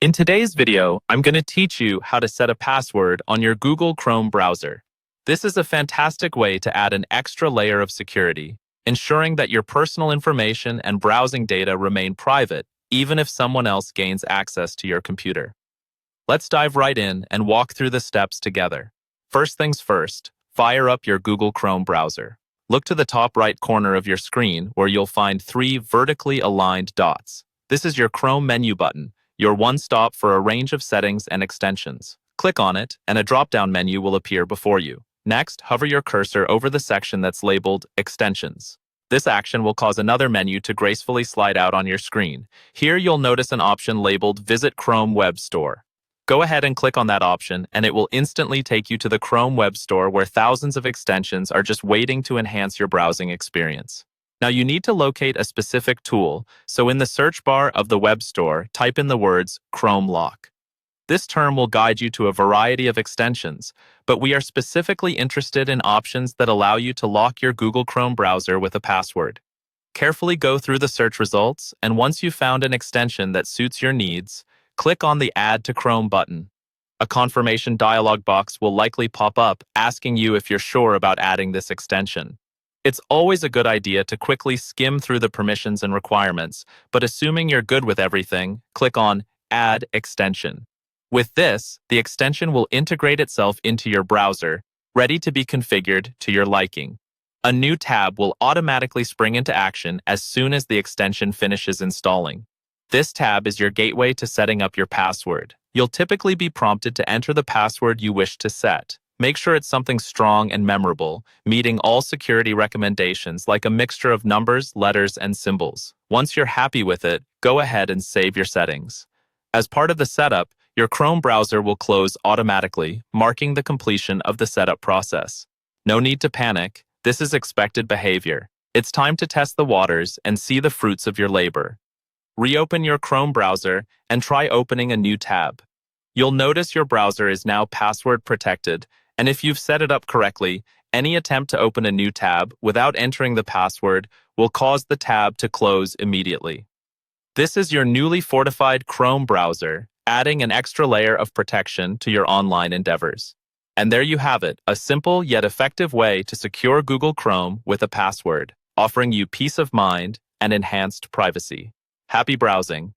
In today's video, I'm going to teach you how to set a password on your Google Chrome browser. This is a fantastic way to add an extra layer of security, ensuring that your personal information and browsing data remain private, even if someone else gains access to your computer. Let's dive right in and walk through the steps together. First things first, fire up your Google Chrome browser. Look to the top right corner of your screen where you'll find 3 vertically aligned dots. This is your Chrome menu button, your one-stop for a range of settings and extensions. Click on it, and a drop-down menu will appear before you. Next, hover your cursor over the section that's labeled Extensions. This action will cause another menu to gracefully slide out on your screen. Here you'll notice an option labeled Visit Chrome Web Store. Go ahead and click on that option, and it will instantly take you to the Chrome Web Store where thousands of extensions are just waiting to enhance your browsing experience. Now you need to locate a specific tool, so in the search bar of the web store, type in the words Chrome Lock. This term will guide you to a variety of extensions, but we are specifically interested in options that allow you to lock your Google Chrome browser with a password. Carefully go through the search results, and once you've found an extension that suits your needs, click on the Add to Chrome button. A confirmation dialog box will likely pop up asking you if you're sure about adding this extension. It's always a good idea to quickly skim through the permissions and requirements, but assuming you're good with everything, click on Add Extension. With this, the extension will integrate itself into your browser, ready to be configured to your liking. A new tab will automatically spring into action as soon as the extension finishes installing. This tab is your gateway to setting up your password. You'll typically be prompted to enter the password you wish to set. Make sure it's something strong and memorable, meeting all security recommendations like a mixture of numbers, letters, and symbols. Once you're happy with it, go ahead and save your settings. As part of the setup, your Chrome browser will close automatically, marking the completion of the setup process. No need to panic. This is expected behavior. It's time to test the waters and see the fruits of your labor. Reopen your Chrome browser and try opening a new tab. You'll notice your browser is now password protected, and if you've set it up correctly, any attempt to open a new tab without entering the password will cause the tab to close immediately. This is your newly fortified Chrome browser, adding an extra layer of protection to your online endeavors. And there you have it, a simple yet effective way to secure Google Chrome with a password, offering you peace of mind and enhanced privacy. Happy browsing!